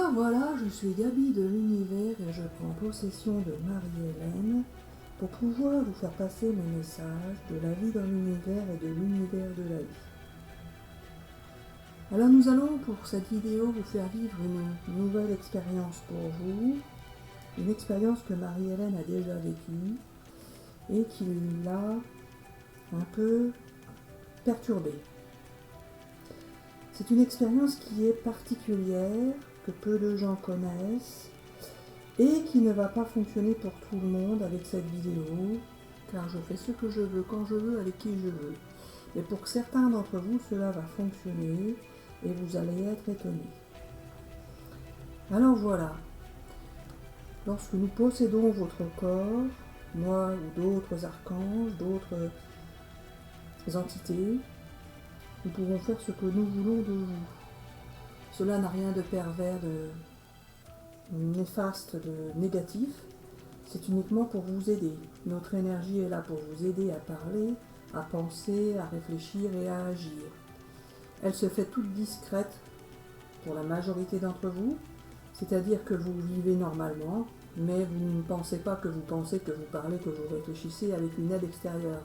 bien voilà, je suis Gaby de l'univers et je prends possession de Marie-Hélène pour pouvoir vous faire passer mes messages de la vie dans l'univers et de l'univers de la vie. Alors nous allons pour cette vidéo vous faire vivre une nouvelle expérience pour vous, une expérience que Marie-Hélène a déjà vécue et qui l'a un peu perturbée. C'est une expérience qui est particulière, que peu de gens connaissent, et qui ne va pas fonctionner pour tout le monde avec cette vidéo, car je fais ce que je veux, quand je veux, avec qui je veux. Mais pour certains d'entre vous, cela va fonctionner, et vous allez être étonnés. Alors voilà, lorsque nous possédons votre corps, moi ou d'autres archanges, d'autres entités, nous pouvons faire ce que nous voulons de vous. Cela n'a rien de pervers, de néfaste, de négatif. C'est uniquement pour vous aider. Notre énergie est là pour vous aider à parler, à penser, à réfléchir et à agir. Elle se fait toute discrète pour la majorité d'entre vous, c'est-à-dire que vous vivez normalement, mais vous ne pensez pas que vous pensez, que vous parlez, que vous réfléchissez avec une aide extérieure.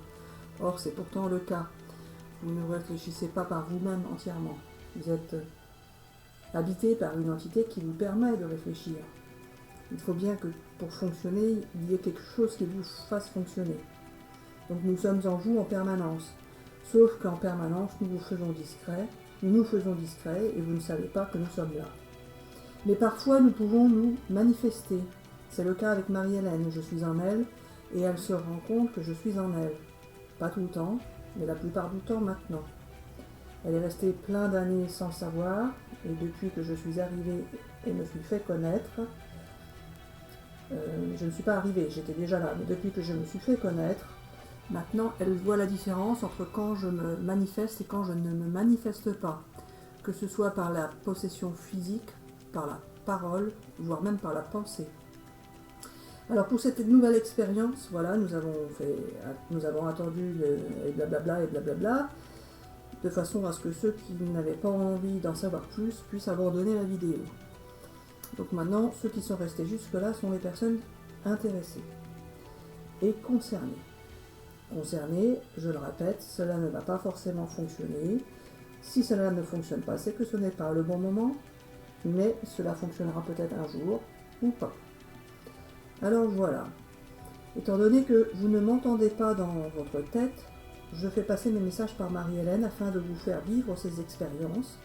Or, c'est pourtant le cas. Vous ne réfléchissez pas par vous-même entièrement. Vous êtes habité par une entité qui vous permet de réfléchir. Il faut bien que pour fonctionner, il y ait quelque chose qui vous fasse fonctionner. Donc nous sommes en vous en permanence. Sauf qu'en permanence, nous nous faisons discrets et vous ne savez pas que nous sommes là. Mais parfois, nous pouvons nous manifester. C'est le cas avec Marie-Hélène. Je suis en elle et elle se rend compte que je suis en elle. Pas tout le temps, mais la plupart du temps maintenant. Elle est restée plein d'années sans savoir, et depuis que je suis arrivée et me suis fait connaître, je ne suis pas arrivée, j'étais déjà là, mais depuis que je me suis fait connaître, maintenant elle voit la différence entre quand je me manifeste et quand je ne me manifeste pas, que ce soit par la possession physique, par la parole, voire même par la pensée. Alors pour cette nouvelle expérience, voilà, nous avons attendu et blablabla, de façon à ce que ceux qui n'avaient pas envie d'en savoir plus puissent abandonner la vidéo. Donc maintenant, ceux qui sont restés jusque-là sont les personnes intéressées et concernées. Concernées, je le répète, cela ne va pas forcément fonctionner. Si cela ne fonctionne pas, c'est que ce n'est pas le bon moment, mais cela fonctionnera peut-être un jour ou pas. Alors voilà, étant donné que vous ne m'entendez pas dans votre tête, je fais passer mes messages par Marie-Hélène afin de vous faire vivre ces expériences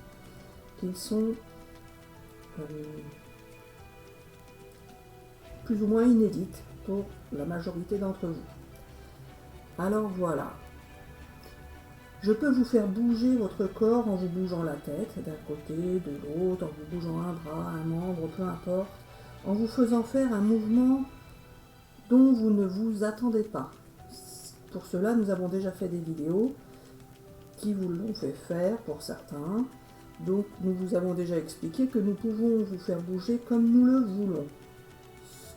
qui sont plus ou moins inédites pour la majorité d'entre vous. Alors voilà, je peux vous faire bouger votre corps en vous bougeant la tête d'un côté, de l'autre, en vous bougeant un bras, un membre, peu importe, en vous faisant faire un mouvement dont vous ne vous attendez pas. Pour cela, nous avons déjà fait des vidéos qui vous l'ont fait faire pour certains. Donc nous vous avons déjà expliqué que nous pouvons vous faire bouger comme nous le voulons.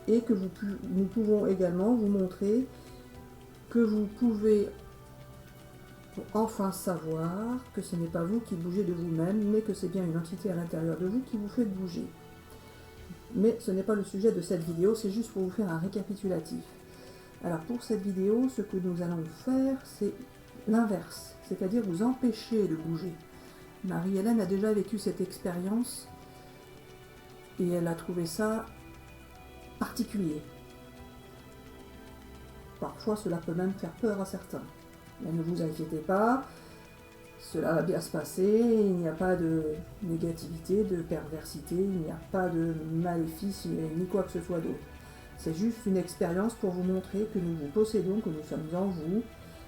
Et que nous pouvons également vous montrer que vous pouvez enfin savoir que ce n'est pas vous qui bougez de vous-même, mais que c'est bien une entité à l'intérieur de vous qui vous fait bouger. Mais ce n'est pas le sujet de cette vidéo, c'est juste pour vous faire un récapitulatif. Alors pour cette vidéo, ce que nous allons faire, c'est l'inverse, c'est-à-dire vous empêcher de bouger. Marie-Hélène a déjà vécu cette expérience et elle a trouvé ça particulier. Parfois, cela peut même faire peur à certains. Mais ne vous inquiétez pas, cela va bien se passer, il n'y a pas de négativité, de perversité, il n'y a pas de maléfice ni quoi que ce soit d'autre. C'est juste une expérience pour vous montrer que nous vous possédons, que nous sommes en vous,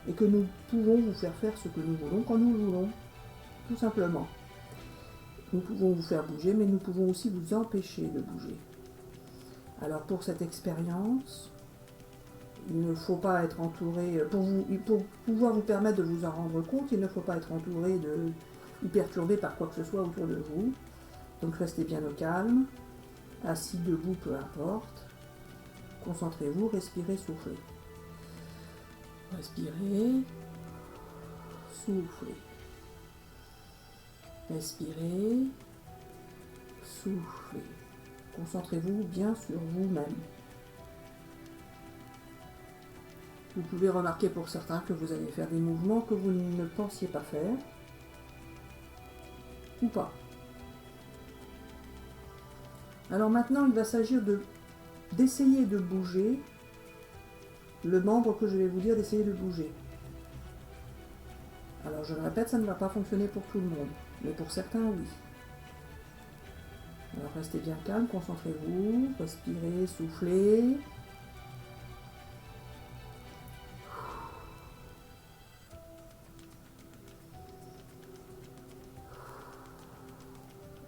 et que nous pouvons vous faire faire ce que nous voulons quand nous voulons, tout simplement. Nous pouvons vous faire bouger, mais nous pouvons aussi vous empêcher de bouger. Alors pour cette expérience, il ne faut pas être entouré, pour pouvoir vous permettre de vous en rendre compte, il ne faut pas être entouré ou perturbé par quoi que ce soit autour de vous. Donc restez bien au calme, assis, debout, peu importe. Concentrez-vous, respirez, soufflez. Respirez, soufflez. Respirez, soufflez. Concentrez-vous bien sur vous-même. Vous pouvez remarquer pour certains que vous allez faire des mouvements que vous ne pensiez pas faire, ou pas. Alors maintenant, il va s'agir d'essayer de bouger le membre que je vais vous dire d'essayer de bouger. Alors je le répète, ça ne va pas fonctionner pour tout le monde, mais pour certains, oui. Alors restez bien calme, concentrez-vous, respirez, soufflez.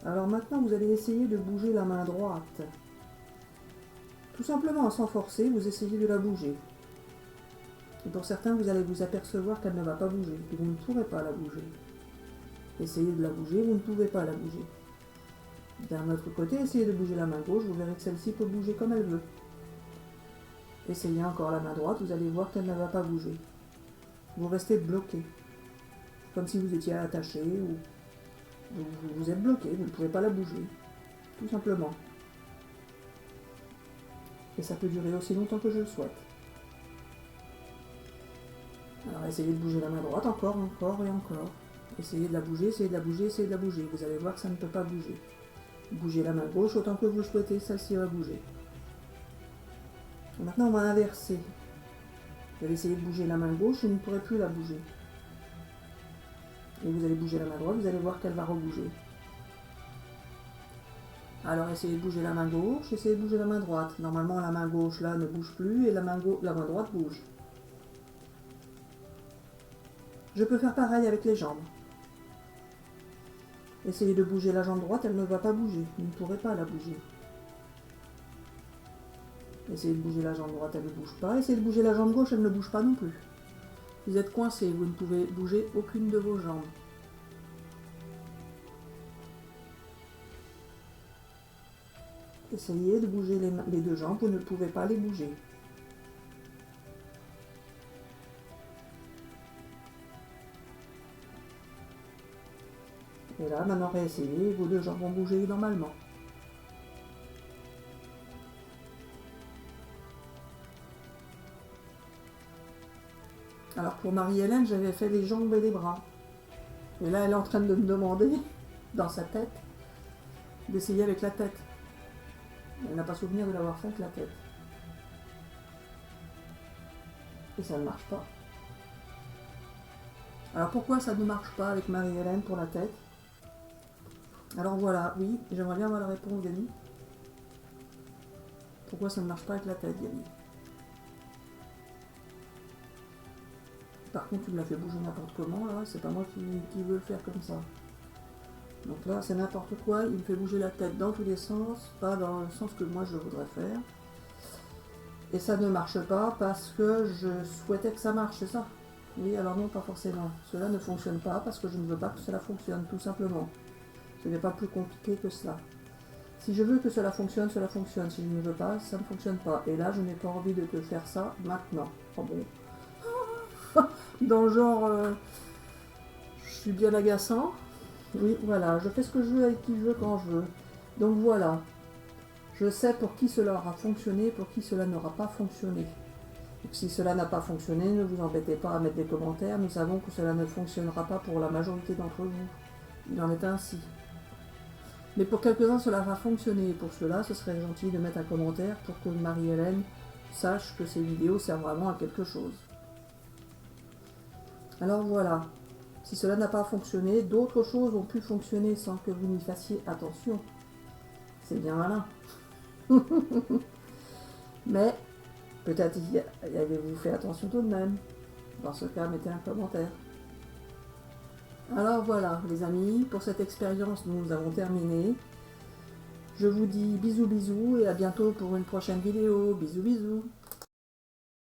Alors maintenant, vous allez essayer de bouger la main droite. Tout simplement, sans forcer, vous essayez de la bouger. Et pour certains, vous allez vous apercevoir qu'elle ne va pas bouger, que vous ne pourrez pas la bouger. Essayez de la bouger, vous ne pouvez pas la bouger. D'un autre côté, essayez de bouger la main gauche, vous verrez que celle-ci peut bouger comme elle veut. Essayez encore la main droite, vous allez voir qu'elle ne va pas bouger. Vous restez bloqué, comme si vous étiez attaché ou vous êtes bloqué, vous ne pouvez pas la bouger, tout simplement. Et ça peut durer aussi longtemps que je le souhaite. Alors essayez de bouger la main droite encore, encore et encore. Essayez de la bouger, essayez de la bouger, essayez de la bouger. Vous allez voir que ça ne peut pas bouger. Bougez la main gauche autant que vous souhaitez, celle-ci va bouger. Maintenant on va inverser. Vous allez essayer de bouger la main gauche, vous ne pourrez plus la bouger. Et vous allez bouger la main droite, vous allez voir qu'elle va rebouger. Alors essayez de bouger la main gauche, essayez de bouger la main droite. Normalement la main gauche là ne bouge plus et la main droite bouge. Je peux faire pareil avec les jambes. Essayez de bouger la jambe droite, elle ne va pas bouger. Vous ne pourrez pas la bouger. Essayez de bouger la jambe droite, elle ne bouge pas. Essayez de bouger la jambe gauche, elle ne bouge pas non plus. Vous êtes coincé, vous ne pouvez bouger aucune de vos jambes. Essayez de bouger les deux jambes, vous ne pouvez pas les bouger. Et là, maintenant réessayez, vos deux jambes vont bouger normalement. Alors pour Marie-Hélène, j'avais fait les jambes et les bras. Et là, elle est en train de me demander, dans sa tête, d'essayer avec la tête. Elle n'a pas souvenir de l'avoir fait avec la tête. Et ça ne marche pas. Alors pourquoi ça ne marche pas avec Marie-Hélène pour la tête? Alors voilà, oui, j'aimerais bien avoir la réponse, Yannick. Pourquoi ça ne marche pas avec la tête, Yannick? Par contre, tu me l'as fait bouger n'importe comment, là, c'est pas moi qui veux le faire comme ça. Donc là, c'est n'importe quoi, il me fait bouger la tête dans tous les sens, pas dans le sens que moi je voudrais faire. Et ça ne marche pas parce que je souhaitais que ça marche, c'est ça? Oui, alors non, pas forcément. Cela ne fonctionne pas parce que je ne veux pas que cela fonctionne, tout simplement. Ce n'est pas plus compliqué que cela. Si je veux que cela fonctionne, cela fonctionne. Si je ne veux pas, ça ne fonctionne pas. Et là, je n'ai pas envie de te faire ça maintenant. Oh bon. Dans le genre, je suis bien agaçant. Oui, voilà, je fais ce que je veux avec qui je veux quand je veux. Donc voilà. Je sais pour qui cela aura fonctionné, pour qui cela n'aura pas fonctionné. Donc, si cela n'a pas fonctionné, ne vous embêtez pas à mettre des commentaires. Nous savons que cela ne fonctionnera pas pour la majorité d'entre vous. Il en est ainsi. Mais pour quelques-uns, cela va fonctionner. Et pour cela, ce serait gentil de mettre un commentaire pour que Marie-Hélène sache que ces vidéos servent vraiment à quelque chose. Alors voilà. Si cela n'a pas fonctionné, d'autres choses ont pu fonctionner sans que vous n'y fassiez attention. C'est bien malin. Mais peut-être y avez-vous fait attention tout de même. Dans ce cas, mettez un commentaire. Alors voilà, les amis, pour cette expérience, nous avons terminé. Je vous dis bisous bisous et à bientôt pour une prochaine vidéo. Bisous bisous.